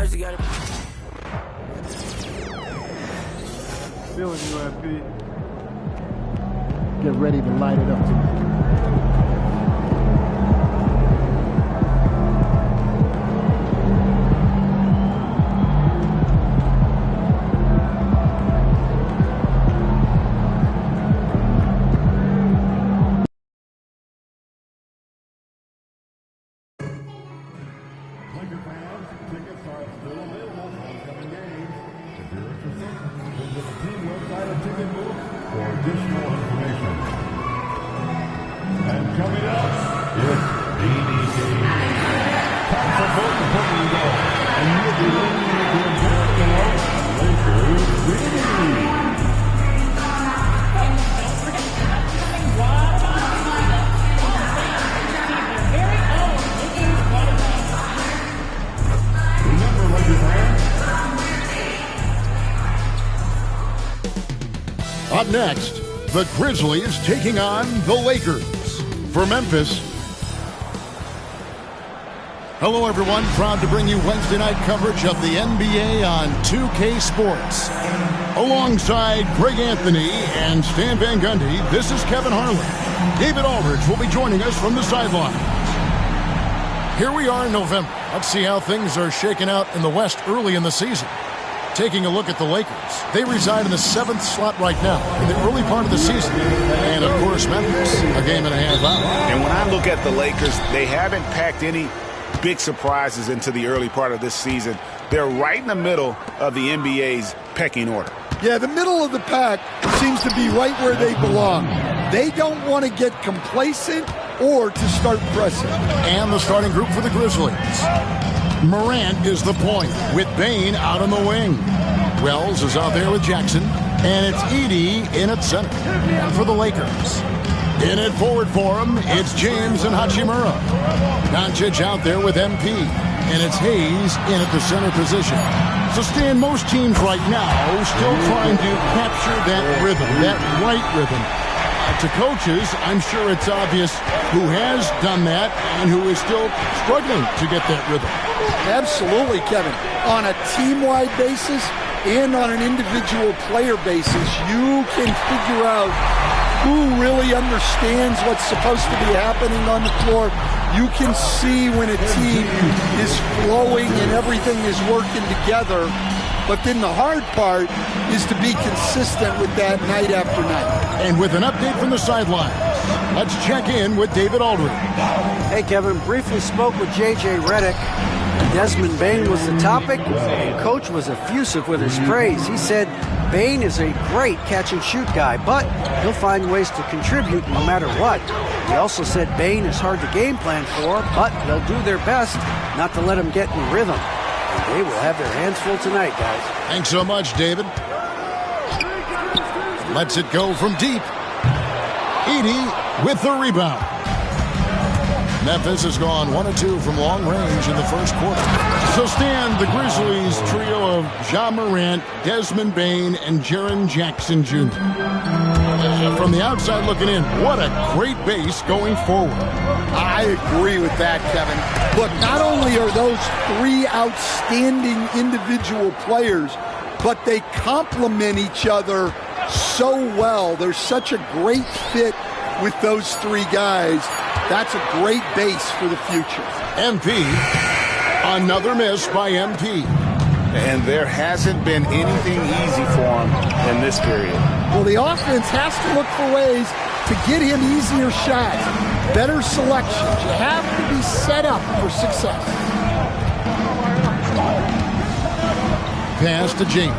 first you gotta... Feeling you, MP. Get ready to light it up tonight. Up next, the Grizzlies taking on the Lakers. For Memphis, hello everyone, proud to bring you Wednesday night coverage of the NBA on 2K Sports. Alongside Greg Anthony and Stan Van Gundy, this is Kevin Harlan. David Aldridge will be joining us from the sideline. Here we are in November. Let's see how things are shaking out in the West early in the season. Taking a look at the Lakers. They reside in the 7th slot right now in the early part of the season. And, of course, Memphis, a game and a half out. And when I look at the Lakers, they haven't packed any big surprises into the early part of this season. They're right in the middle of the NBA's pecking order. Yeah, the middle of the pack seems to be right where they belong. They don't want to get complacent or to start pressing. And the starting group for the Grizzlies. Morant is the point, with Bane out on the wing. Wells is out there with Jackson, and it's Edey in at center. And for the Lakers, in at forward for him, it's James and Hachimura. Doncic out there with MP, and it's Hayes in at the center position. So, Stan, most teams right now still trying to capture that rhythm, that right rhythm. To coaches, I'm sure it's obvious who has done that and who is still struggling to get that rhythm. Absolutely, Kevin. On a team-wide basis and on an individual player basis, you can figure out who really understands what's supposed to be happening on the floor. You can see when a team is flowing and everything is working together. But then the hard part is to be consistent with that night after night. And with an update from the sidelines, let's check in with David Aldridge. Hey, Kevin, briefly spoke with J.J. Redick. Desmond Bane was the topic, and Coach was effusive with his praise. He said Bane is a great catch-and-shoot guy, but he'll find ways to contribute no matter what. He also said Bane is hard to game plan for, but they'll do their best not to let him get in rhythm. They will have their hands full tonight, guys. Thanks so much, David. Lets it go from deep. Edey with the rebound. Memphis has gone 1 of 2 from long range in the first quarter. So, Stan, the Grizzlies trio of Ja Morant, Desmond Bane, and Jaren Jackson Jr. From the outside looking in, what a great base going forward. I agree with that, Kevin. Look, not only are those 3 outstanding individual players, but they complement each other so well. There's such a great fit with those 3 guys. That's a great base for the future. MP, another miss by MP. And there hasn't been anything easy for him in this period. Well, the offense has to look for ways to get him easier shots, better selections. You have to be set up for success. Pass to James.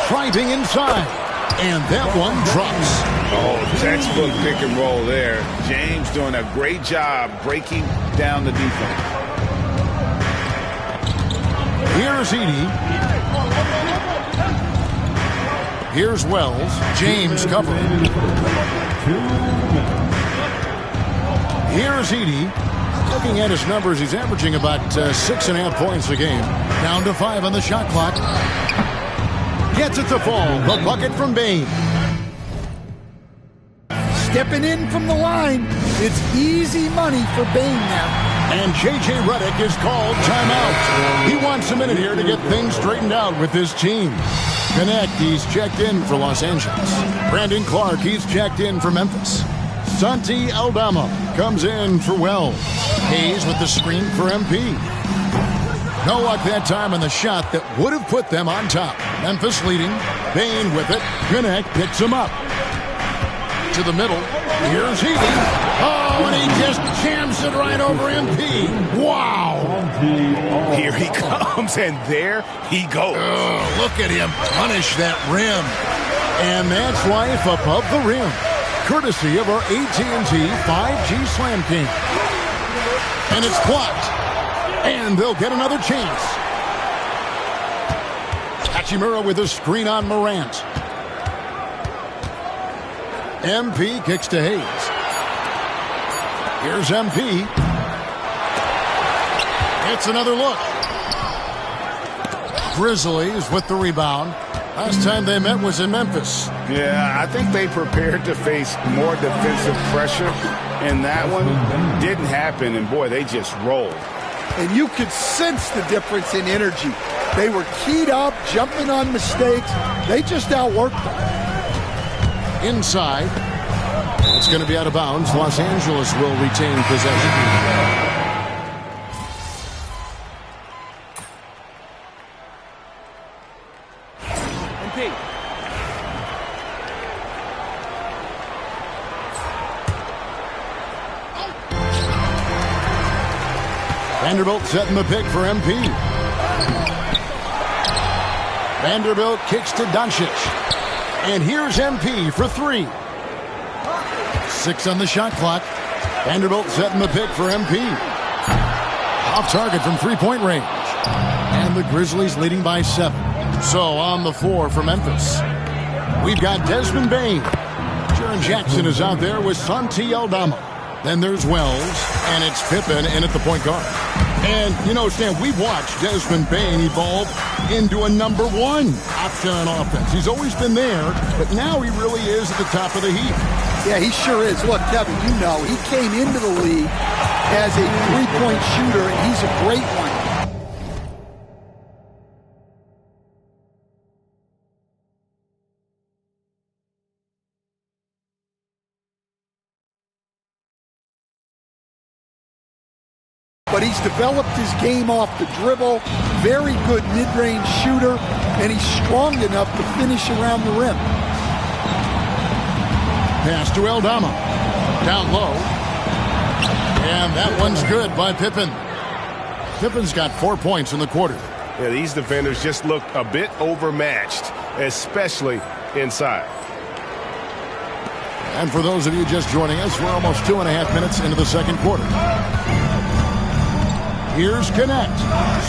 Driving inside, and that one drops. Oh, textbook pick and roll there. James doing a great job breaking down the defense. Here's Edey. Here's Wells. James covering. Here's Edey. Looking at his numbers, he's averaging about 6.5 points a game. Down to 5 on the shot clock. Gets it to fall. The bucket from Bane. Stepping in from the line, It's easy money for Bane now. And J.J. Redick is called timeout. He wants a minute here to get things straightened out with his team. Connect, he's checked in for Los Angeles. Brandon Clark, he's checked in for Memphis. Santi Aldama comes in for Wells. Hayes with the screen for MP. No luck that time on the shot that would have put them on top. Memphis leading. Bane with it. Connect picks him up. To the middle. Here's Healy. Oh, and he just jams it right over MP. Wow. Here he comes, and there he goes. Oh, look at him punish that rim. And that's life above the rim. Courtesy of our AT&T 5G Slam King. And it's blocked. And they'll get another chance. Hachimura with a screen on Morant. MP kicks to Hayes. Here's MP. It's another look. Grizzlies with the rebound. Last time they met was in Memphis. Yeah, I think they prepared to face more defensive pressure, and that one didn't happen, and boy, they just rolled. And you could sense the difference in energy. They were keyed up, jumping on mistakes. They just outworked them. Inside. It's going to be out of bounds. Los Angeles will retain possession. Vanderbilt setting the pick for MP. Vanderbilt kicks to Doncic. And here's MP for three. 6 on the shot clock. Vanderbilt setting the pick for MP. Off target from three-point range. And the Grizzlies leading by 7. So on the floor for Memphis, we've got Desmond Bane. Jaren Jackson is out there with Santi Aldama. Then there's Wells, and it's Pippen in at the point guard. And, you know, Stan, we've watched Desmond Bane evolve into a number 1 option on offense. He's always been there, but now he really is at the top of the heap. Yeah, he sure is. Look, Kevin, you know, he came into the league as a three-point shooter, and he's a great one. But he's developed his game off the dribble, very good mid-range shooter, and he's strong enough to finish around the rim. Pass to Aldama. Down low. And that one's good by Pippen. Pippen's got 4 points in the quarter. Yeah, these defenders just look a bit overmatched, especially inside. And for those of you just joining us, we're almost 2.5 minutes into the second quarter. Here's Connect.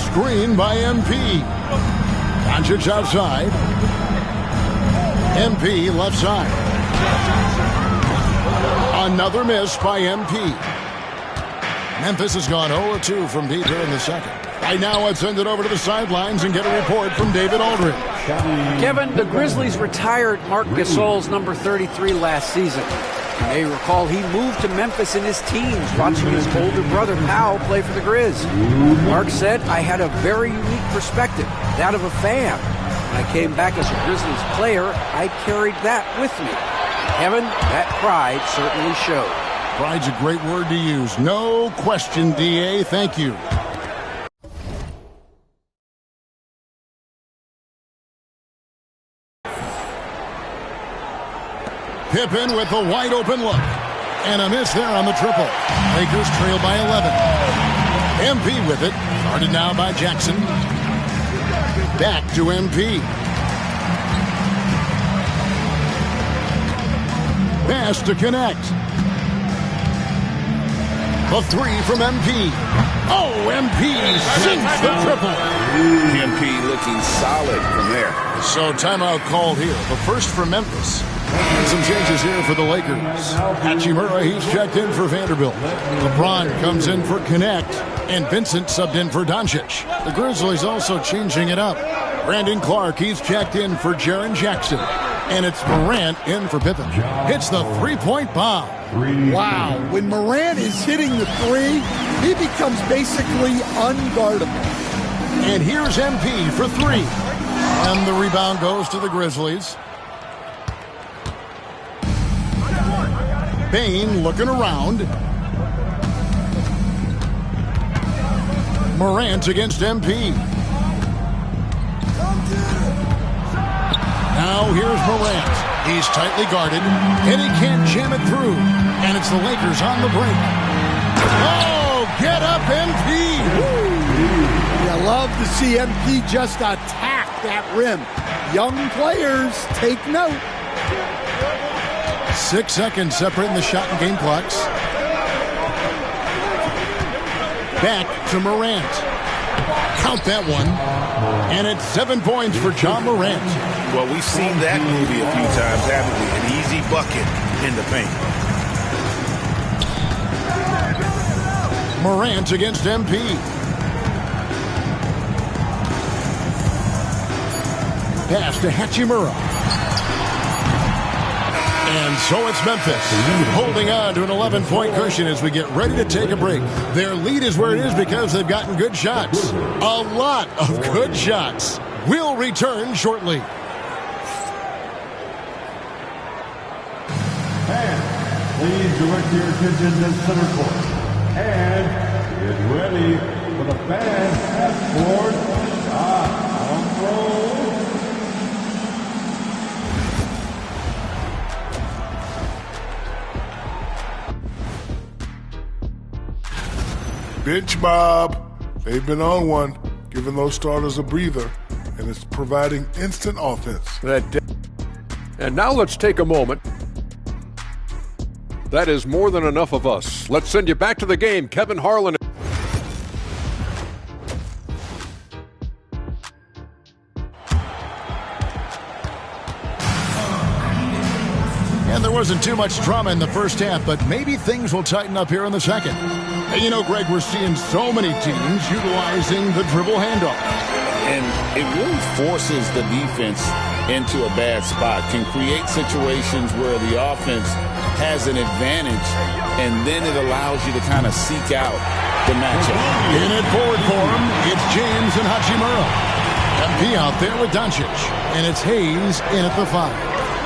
Screen by MP. Doncic outside. MP left side. Another miss by MP. Memphis has gone 0-2 from deep here in the second. Right now, let's send it over to the sidelines and get a report from David Aldridge. Kevin, the Grizzlies retired Marc Gasol's number 33 last season. You may recall he moved to Memphis in his teens, watching his older brother Powell play for the Grizz. Mark said, I had a very unique perspective, that of a fan. When I came back as a Grizzlies player, I carried that with me. Kevin, that pride certainly showed. Pride's a great word to use. No question, D.A. Thank you. Pippen with a wide open look. And a miss there on the triple. Lakers trail by 11. MP with it. Guarded now by Jackson. Back to MP. Pass to Connect. A three from MP. Oh, MP sinks the triple. MP looking solid from there. So timeout called here. The first for Memphis. And some changes here for the Lakers. Hachimura, he's checked in for Vanderbilt. LeBron comes in for Connect. And Vincent subbed in for Doncic. The Grizzlies also changing it up. Brandon Clark, he's checked in for Jaren Jackson. And it's Morant in for Pippen. Hits the three-point bomb. Wow, when Morant is hitting the three, he becomes basically unguardable. And here's MP for three. And the rebound goes to the Grizzlies. Bane looking around. Morant against MP. Now here's Morant. He's tightly guarded, and he can't jam it through. And it's the Lakers on the brink. Oh, get up, MP! You love to see MP just attack that rim. Young players, take note. 6 seconds separating the shot and game clocks. Back to Morant. Count that one. And it's 7 points for John Morant. Well, we've seen that movie a few times, haven't we? An easy bucket in the paint. Morant against MP. Pass to Hachimura. And so it's Memphis holding on to an 11-point cushion as we get ready to take a break. Their lead is where it is because they've gotten good shots. A lot of good shots. We'll return shortly. And please direct your attention to center court. And get ready for the fast half-court shot on roll. Bench mob. They've been on one, giving those starters a breather, and it's providing instant offense. And now let's take a moment. That is more than enough of us. Let's send you back to the game, Kevin Harlan. And there wasn't too much drama in the first half, but maybe things will tighten up here in the second. And you know, Greg, we're seeing so many teams utilizing the dribble handoff. And it really forces the defense into a bad spot, can create situations where the offense has an advantage, and then it allows you to kind of seek out the matchup. In it forward for him, it's James and Hachimura. MP out there with Doncic, and it's Hayes in at the 5.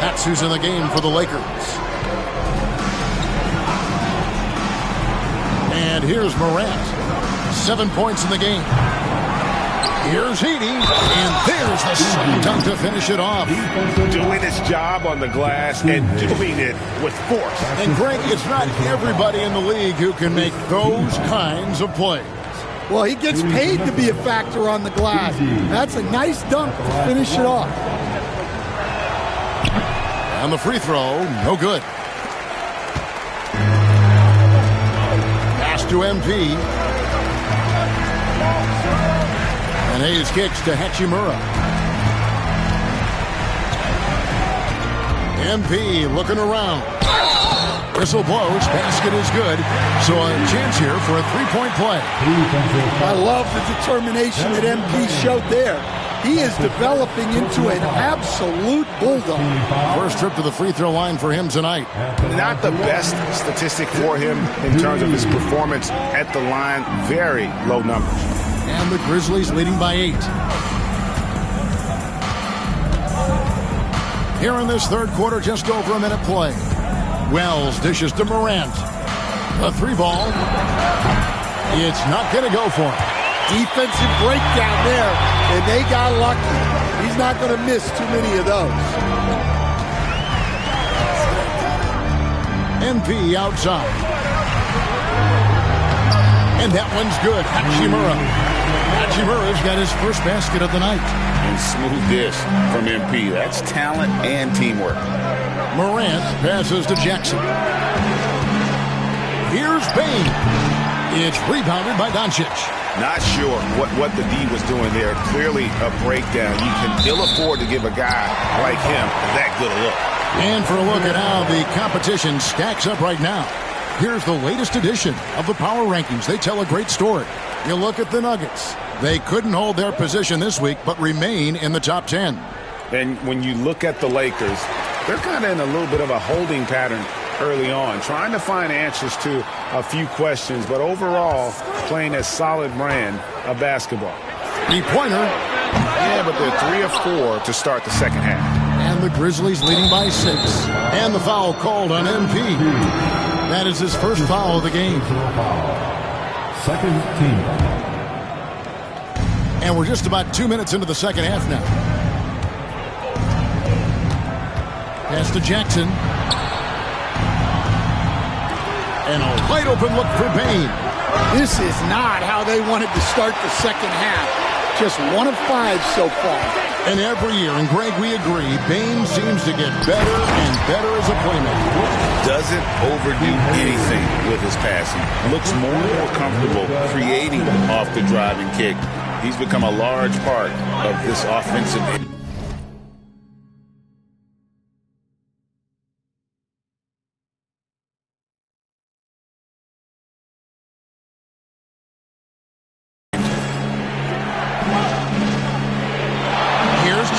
That's who's in the game for the Lakers. And here's Morant. 7 points in the game. Here's Heaney, and there's the slam dunk to finish it off. Doing his job on the glass and doing it with force. And Greg, it's not everybody in the league who can make those kinds of plays. Well, he gets paid to be a factor on the glass. That's a nice dunk to finish it off. And the free throw, no good. Pass to MP. And Hayes kicks to Hachimura. MP looking around. Whistle blows. Basket is good. So a chance here for a three-point play. I love the determination that MP showed there. He is developing into an absolute bulldog. First trip to the free throw line for him tonight. Not the best statistic for him in terms of his performance at the line. Very low numbers. And the Grizzlies leading by 8. Here in this third quarter, just over a minute play. Wells dishes to Morant. The 3-ball. It's not going to go for him. Defensive breakdown there, and they got lucky. He's not going to miss too many of those. MP outside. And that one's good. Hachimura. Hachimura's got his first basket of the night. And smooth dish from MP. That's talent and teamwork. Morant passes to Jackson. Here's Bane. It's rebounded by Doncic. Not sure what the D was doing there. Clearly a breakdown. You can ill afford to give a guy like him that good a look. And for a look at how the competition stacks up right now, here's the latest edition of the Power Rankings. They tell a great story. You look at the Nuggets. They couldn't hold their position this week, but remain in the top 10. And when you look at the Lakers, they're kind of in a little bit of a holding pattern early on, trying to find answers to a few questions, but overall playing a solid brand of basketball. Three-pointer. Yeah, but they're 3 of 4 to start the second half. And the Grizzlies leading by 6. And the foul called on MP. That is his first foul of the game. Second team. And we're just about 2 minutes into the second half now. Pass to Jackson. And a wide open look for Bane. This is not how they wanted to start the second half. Just 1 of 5 so far. And every year, and Greg, we agree, Bane seems to get better and better as a playmaker. Doesn't overdo anything with his passing. Looks more and more comfortable creating off the driving kick. He's become a large part of this offensive.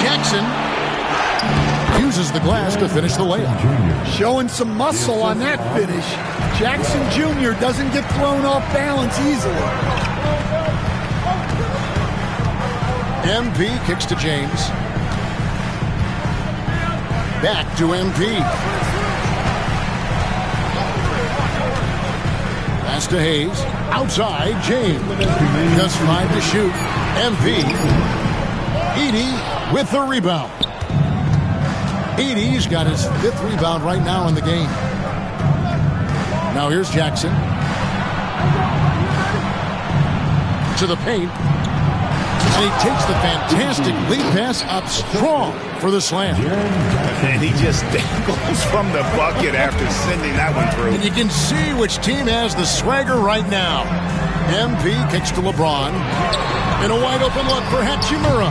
Jackson uses the glass to finish the layup. Showing some muscle on that finish. Jackson Jr. doesn't get thrown off balance easily. MP kicks to James. Back to MP. Pass to Hayes. Outside, James. Just 5 to shoot. MP. Edey with the rebound. Edey's got his 5th rebound right now in the game. Now here's Jackson. To the paint. And he takes the fantastic lead pass up strong for the slam. And he just dangles from the bucket after sending that one through. And you can see which team has the swagger right now. MP kicks to LeBron. And a wide open look for Hachimura.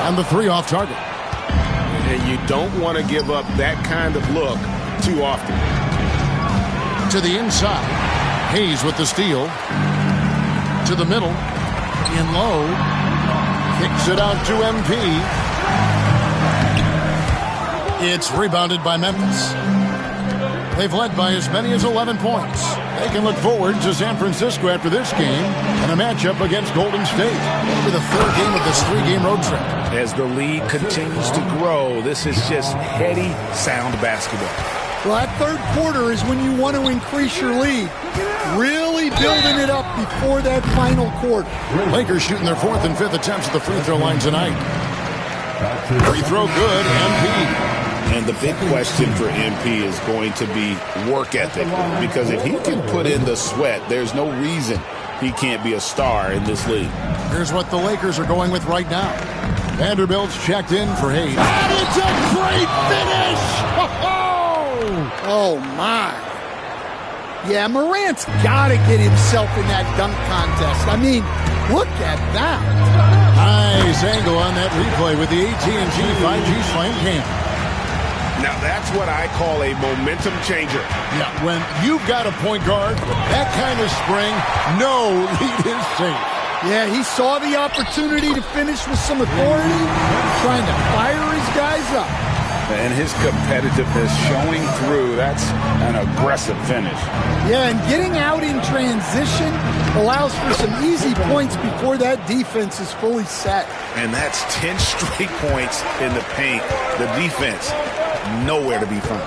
And the 3 off target. And you don't want to give up that kind of look too often. To the inside. Hayes with the steal. To the middle. In low. Kicks it out to MP. It's rebounded by Memphis. They've led by as many as 11 points. They can look forward to San Francisco after this game and a matchup against Golden State for the 3rd game of this 3-game road trip. As the lead continues to grow, this is just heady, sound basketball. Well, that 3rd quarter is when you want to increase your lead. Really building it up before that final quarter. Lakers shooting their 4th and 5th attempts at the free throw line tonight. Free throw good, MP. And the big question for MP is going to be work ethic. Because if he can put in the sweat, there's no reason he can't be a star in this league. Here's what the Lakers are going with right now. Vanderbilt's checked in for Hayes. And it's a great finish! Oh, my. Yeah, Morant's got to get himself in that dunk contest. I mean, look at that. Nice angle on that replay with the AT&T 5G Slam Cam. Now, that's what I call a momentum changer. Yeah, when you've got a point guard, that kind of spring, no lead is safe. Yeah, he saw the opportunity to finish with some authority, trying to fire his guys up. And his competitiveness showing through. That's an aggressive finish. Yeah, and getting out in transition allows for some easy points before that defense is fully set. And that's 10 straight points in the paint. The defense, nowhere to be found.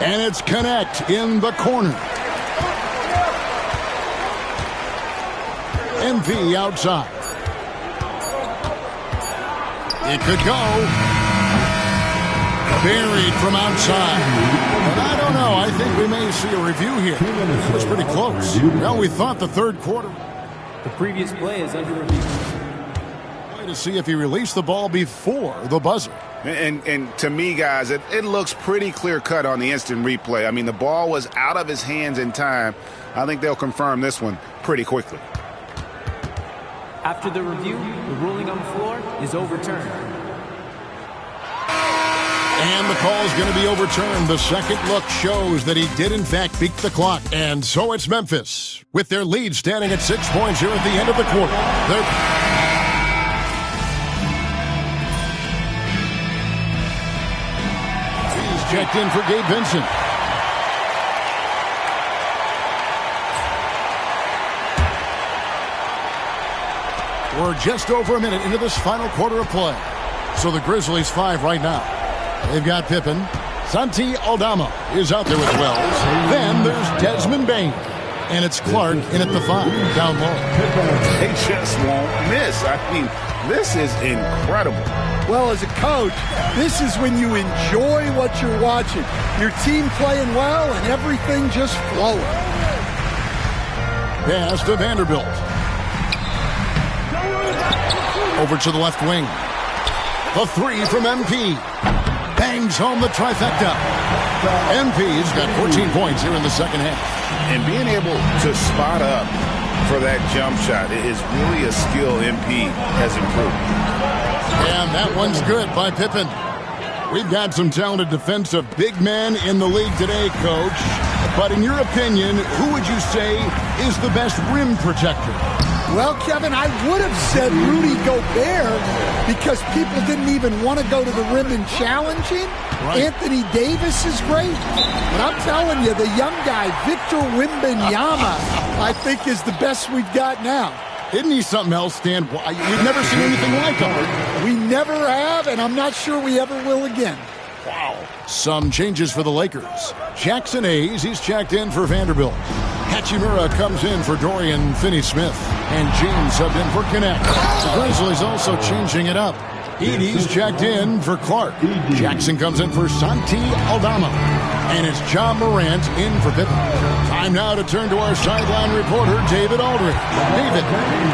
And it's Connect in the corner. MP outside. It could go. Buried from outside. But I don't know. I think we may see a review here. It was pretty close. Well, we thought the 3rd quarter. The previous play is under review. To see if he released the ball before the buzzer. And to me, guys, it looks pretty clear-cut on the instant replay. I mean, the ball was out of his hands in time. I think they'll confirm this one pretty quickly. After the review, the ruling on the floor is overturned. And the call is going to be overturned. The second look shows that he did, in fact, beat the clock. And so it's Memphis, with their lead standing at 6 points here at the end of the quarter. checked in for Gabe Vincent. We're just over a minute into this final quarter of play. So the Grizzlies 5 right now. They've got Pippen. Santi Aldama is out there with Wells. Then there's Desmond Bane. And it's Clark in at the 5, down low. They just won't miss. I mean, this is incredible. Well, as a coach, this is when you enjoy what you're watching. Your team playing well and everything just flowing. Pass to Vanderbilt. Over to the left wing. The 3 from MP. Bangs home the trifecta. MP's got 14 points here in the second half. And being able to spot up for that jump shot is really a skill MP has improved. And that one's good by Pippen. We've got some talented defensive big men in the league today, Coach. But in your opinion, who would you say is the best rim protector? Well, Kevin, I would have said Rudy Gobert because people didn't even want to go to the rim and challenge him. Right. Anthony Davis is great. But I'm telling you, the young guy, Victor Wembanyama, I think is the best we've got now. Isn't he something else, Stan? We've never seen anything like him. We never have, and I'm not sure we ever will again. Wow. Some changes for the Lakers. Jackson Hayes, he's checked in for Vanderbilt. Hachimura comes in for Dorian Finney-Smith. And James subbed in for Connect. The Grizzlies also changing it up. Edey's checked in for Clark. Jackson comes in for Santi Aldama. And it's John Morant in for Pippen. Time now to turn to our sideline reporter, David Aldridge. David.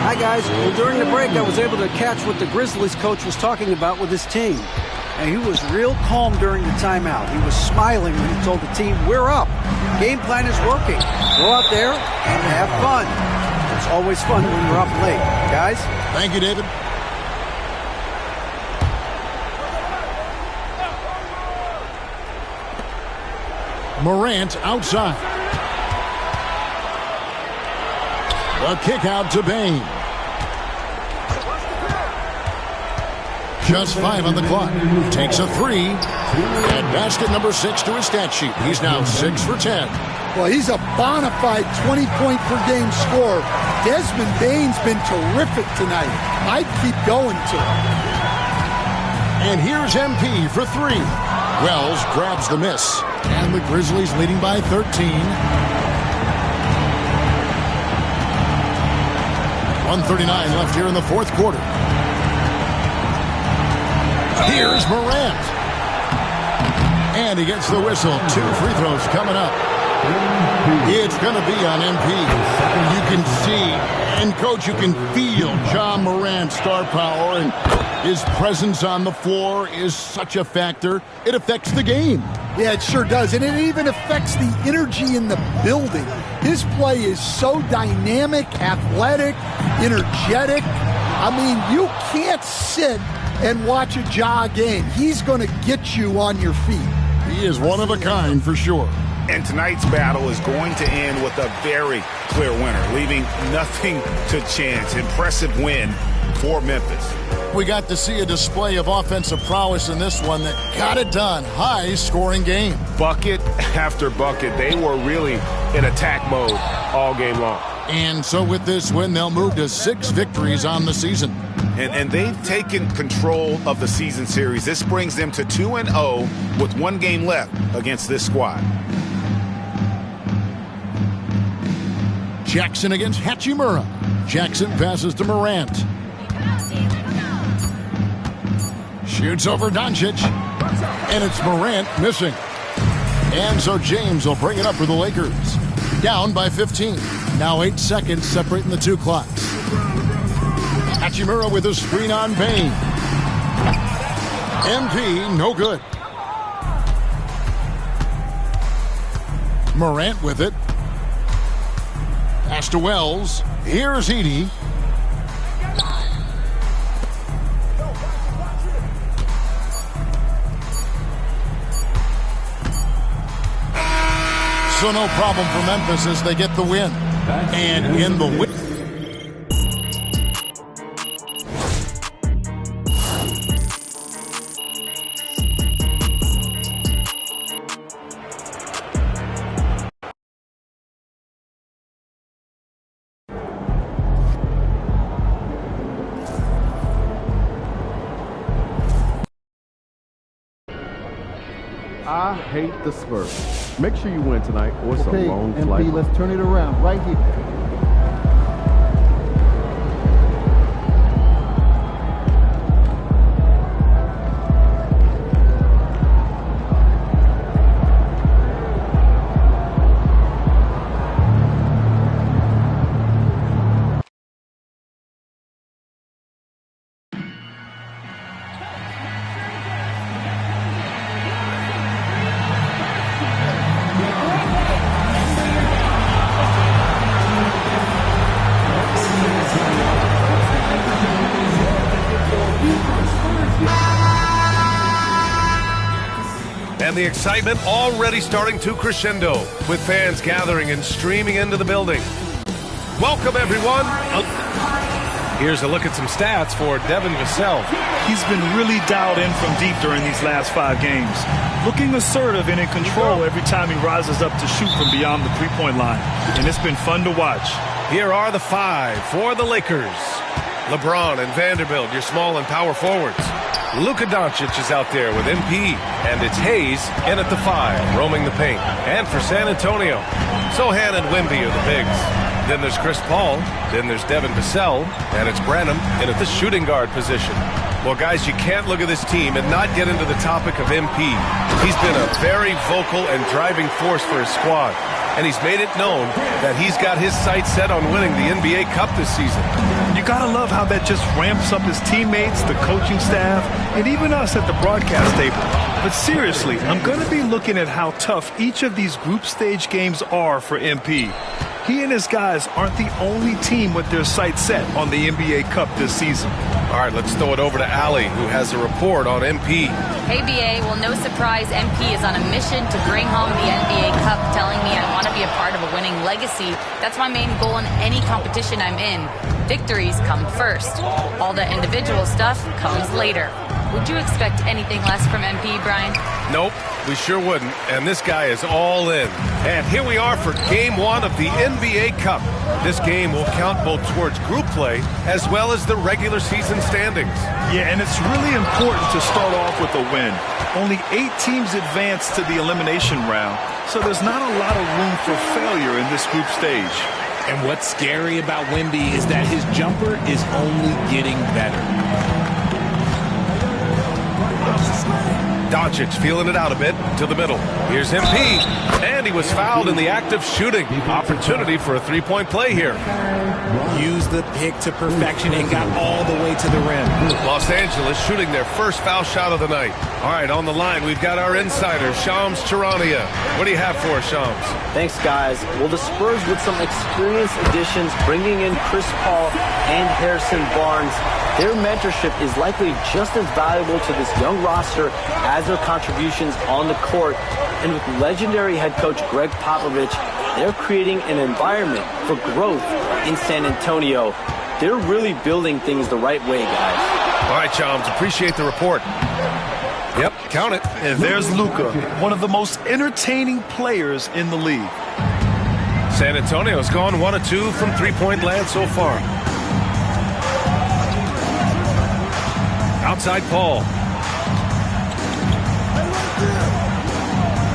Hi, guys. Well, during the break, I was able to catch what the Grizzlies coach was talking about with his team. And he was real calm during the timeout. He was smiling when he told the team, we're up. Game plan is working. Go out there and have fun. It's always fun when you're up late. Guys? Thank you, David. Morant outside. The kick out to Bane. Just 5 on the clock. Takes a 3. And basket number 6 to his stat sheet. He's now 6 for 10. Well, he's a bona fide 20-point-per-game scorer. Desmond Bane's been terrific tonight. I'd keep going to him. And here's MP for 3. Wells grabs the miss. And the Grizzlies leading by 13. 1:39 left here in the fourth quarter. Here's Morant. And he gets the whistle. 2 free throws coming up. It's going to be on MP. You can see, and Coach, you can feel John Morant's star power, and his presence on the floor is such a factor. It affects the game. Yeah, it sure does. And it even affects the energy in the building. His play is so dynamic, athletic, energetic. I mean, you can't sit and watch a Ja game. He's going to get you on your feet. He is one of a kind for sure. And tonight's battle is going to end with a very clear winner, leaving nothing to chance. Impressive win for Memphis. We got to see a display of offensive prowess in this one that got it done. High-scoring game. Bucket after bucket. They were really in attack mode all game long. And so with this win, they'll move to 6 victories on the season. And they've taken control of the season series. This brings them to 2-0 with 1 game left against this squad. Jackson against Hachimura. Jackson passes to Morant. Shoots over Doncic. And it's Morant missing. And so James will bring it up for the Lakers. Down by 15. Now 8 seconds separating the 2 clocks. Hachimura with a screen on Bane. MP, no good. Morant with it. Pass to Wells. Here's Edey. So no problem for Memphis as they get the win. And in the win. I hate the Spurs. Make sure you win tonight, or it's a long MP, flight. let's turn it around right here. And the excitement already starting to crescendo with fans gathering and streaming into the building. Welcome, everyone. Here's a look at some stats for Devin Vassell. He's been really dialed in from deep during these last 5 games. Looking assertive and in control every time he rises up to shoot from beyond the three-point line. And it's been fun to watch. Here are the 5 for the Lakers. LeBron and Vanderbilt, your small and power forwards. Luka Doncic is out there with MP, and it's Hayes in at the 5, roaming the paint. And for San Antonio, Sohan and Wemby are the bigs. Then there's Chris Paul, then there's Devin Vassell, and it's Branham in at the shooting guard position. Well, guys, you can't look at this team and not get into the topic of MP. He's been a very vocal and driving force for his squad, and he's made it known that he's got his sights set on winning the NBA Cup this season. You gotta love how that just ramps up his teammates, the coaching staff, and even us at the broadcast table. But seriously, I'm gonna be looking at how tough each of these group stage games are for MP. He and his guys aren't the only team with their sights set on the NBA Cup this season. All right, let's throw it over to Allie, who has a report on MP. Hey, BA. Well, no surprise, MP is on a mission to bring home the NBA Cup, telling me I want to be a part of a winning legacy. That's my main goal in any competition I'm in. Victories come first. All the individual stuff comes later. Would you expect anything less from MP, Brian? Nope, we sure wouldn't. And this guy is all in. And here we are for Game 1 of the NBA Cup. This game will count both towards group play as well as the regular season standings. Yeah, and it's really important to start off with a win. Only 8 teams advance to the elimination round, so there's not a lot of room for failure in this group stage. And what's scary about Wemby is that his jumper is only getting better. Doncic feeling it out a bit to the middle. Here's MP, and he was fouled in the act of shooting. Opportunity for a three-point play here. Used the pick to perfection and got all the way to the rim. Los Angeles shooting their first foul shot of the night. All right, on the line, we've got our insider, Shams Charania. What do you have for us, Shams? Thanks, guys. Well, the Spurs with some experienced additions, bringing in Chris Paul and Harrison Barnes. Their mentorship is likely just as valuable to this young roster as their contributions on the court. And with legendary head coach Greg Popovich, they're creating an environment for growth in San Antonio. They're really building things the right way, guys. All right, Chums, appreciate the report. Yep, count it. And there's Luka, one of the most entertaining players in the league. San Antonio's gone 1 of 2 from three-point land so far. Outside Paul.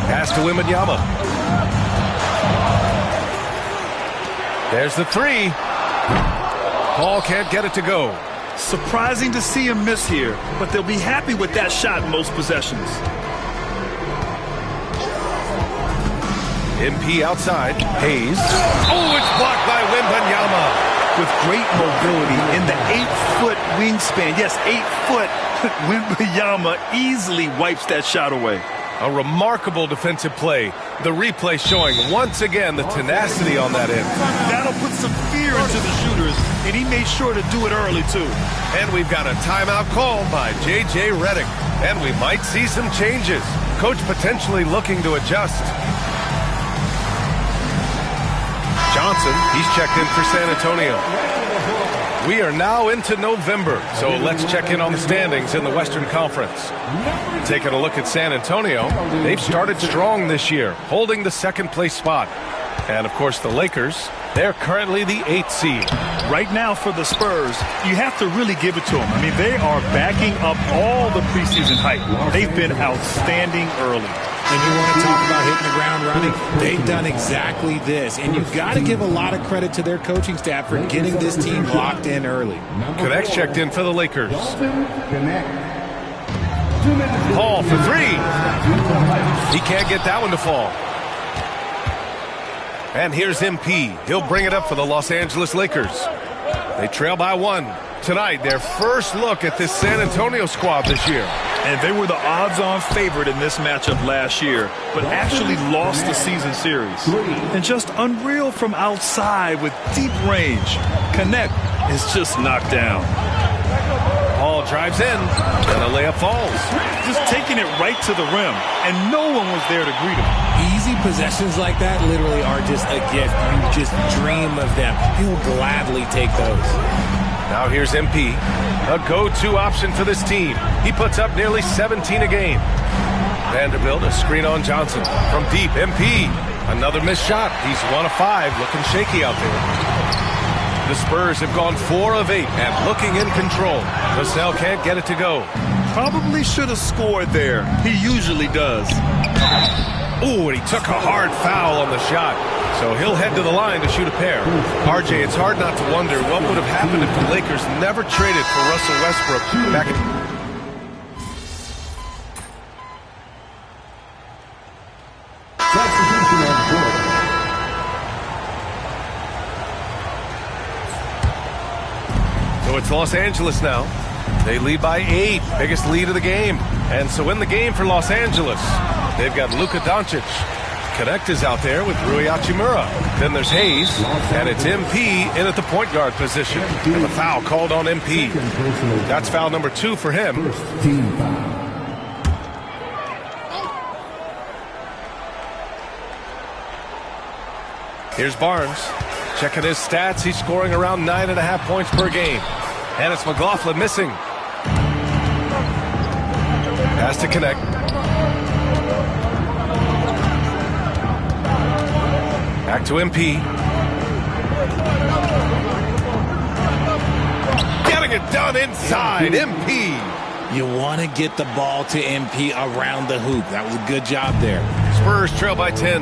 Pass to Wembanyama. There's the 3. Paul can't get it to go. Surprising to see him miss here, but they'll be happy with that shot in most possessions. MP outside. Hayes. Oh, it's blocked by Wembanyama. With great mobility in the 8-foot wingspan. Yes, 8 foot. Wembanyama easily wipes that shot away. A remarkable defensive play. The replay showing once again the tenacity on that end. That'll put some fear into the shooters, and he made sure to do it early, too. And we've got a timeout called by J.J. Redick. And we might see some changes. Coach potentially looking to adjust. Johnson, he's checked in for San Antonio. We are now into November, so let's check in on the standings in the Western Conference. Taking a look at San Antonio, they've started strong this year, holding the second-place spot. And, of course, the Lakers, they're currently the 8th seed. Right now for the Spurs, you have to really give it to them. I mean, they are backing up all the preseason hype. They've been outstanding early. And you want to talk about hitting the ground running? They've done exactly this. And you've got to give a lot of credit to their coaching staff for getting this team locked in early. Connect checked in for the Lakers. Paul for three. He can't get that one to fall. And here's MP. He'll bring it up for the Los Angeles Lakers. They trail by 1. Tonight, their first look at this San Antonio squad this year. And they were the odds-on favorite in this matchup last year, but actually lost the season series. And just unreal from outside with deep range. Connect is just knocked down. Paul drives in, and the layup falls. Just taking it right to the rim, and no one was there to greet him. Easy possessions like that literally are just a gift. You just dream of them. He'll gladly take those. Now here's MP, a go-to option for this team. He puts up nearly 17 a game. Vanderbilt, a screen on Johnson. From deep, MP. Another missed shot. He's 1 of 5, looking shaky out there. The Spurs have gone 4 of 8 and looking in control. Vassell can't get it to go. Probably should have scored there. He usually does. Ooh, and he took a hard foul on the shot. So he'll head to the line to shoot a pair. RJ, it's hard not to wonder what would have happened if the Lakers never traded for Russell Westbrook back in... So it's Los Angeles now. They lead by 8, biggest lead of the game. And so in the game for Los Angeles, they've got Luka Doncic. Connect is out there with Rui Hachimura. Then there's Hayes, and it's MP in at the point guard position. And the foul called on MP. That's foul number 2 for him. Here's Barnes. Checking his stats, he's scoring around 9.5 points per game. And it's McLaughlin missing. Has to Connect. Back to MP. Getting it done inside, MP. You want to get the ball to MP around the hoop. That was a good job there. Spurs trail by 10.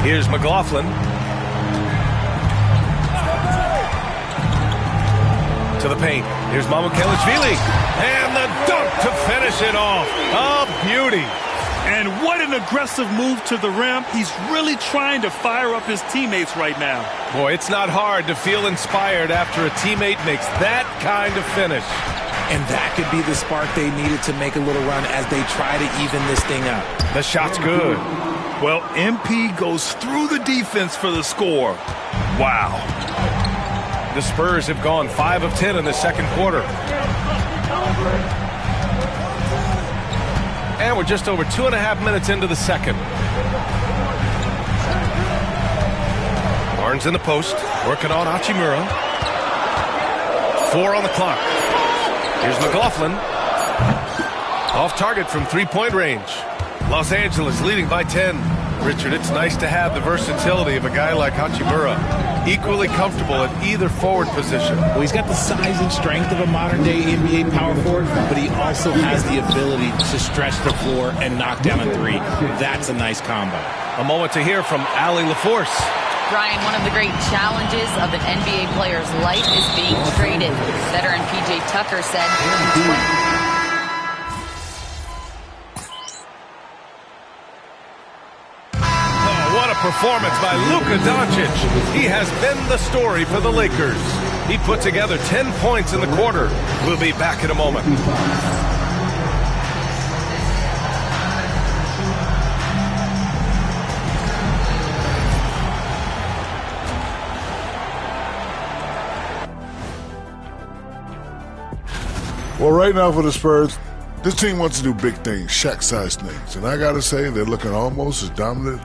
Here's McLaughlin. To the paint. Here's Mamukelashvili. And the dunk to finish it off. A beauty. And what an aggressive move to the rim. He's really trying to fire up his teammates right now. Boy, it's not hard to feel inspired after a teammate makes that kind of finish. And that could be the spark they needed to make a little run as they try to even this thing up. The shot's good. Well, MP goes through the defense for the score. Wow. The Spurs have gone 5 of 10 in the second quarter. And we're just over 2.5 minutes into the second. Barnes in the post, working on Hachimura. 4 on the clock. Here's McLaughlin. Off target from three-point range. Los Angeles leading by 10. Richard, it's nice to have the versatility of a guy like Hachimura. Equally comfortable at either forward position. Well, he's got the size and strength of a modern-day NBA power forward, but he also has the ability to stretch the floor and knock down a 3. That's a nice combo. A moment to hear from Allie LaForce. Brian, one of the great challenges of an NBA player's life is being traded. Veteran P.J. Tucker said, performance by Luka Doncic. He has been the story for the Lakers. He put together 10 points in the quarter. We'll be back in a moment. Well, right now for the Spurs, this team wants to do big things, Shaq-sized things. And I got to say, they're looking almost as dominant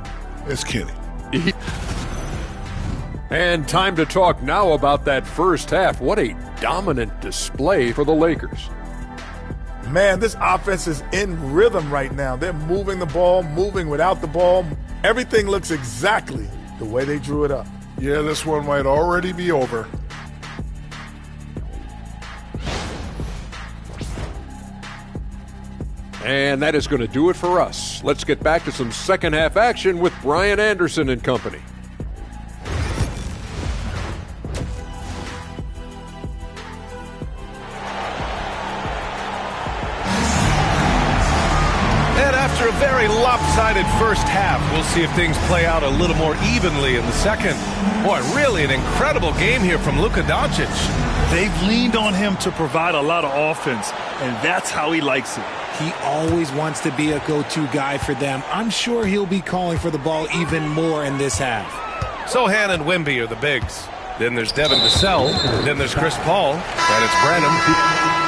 as Kenny. And time to talk now about that first half. What a dominant display for the Lakers. Man, this offense is in rhythm right now. They're moving the ball, moving without the ball. Everything looks exactly the way they drew it up. Yeah, this one might already be over. And that is going to do it for us. Let's get back to some second half action with Brian Anderson and company. And after a very lopsided first half, we'll see if things play out a little more evenly in the second. Boy, really an incredible game here from Luka Doncic. They've leaned on him to provide a lot of offense, and that's how he likes it. He always wants to be a go-to guy for them. I'm sure he'll be calling for the ball even more in this half. Sohan and Wemby are the bigs. Then there's Devin Vassell. Then there's Chris Paul. And it's Branham.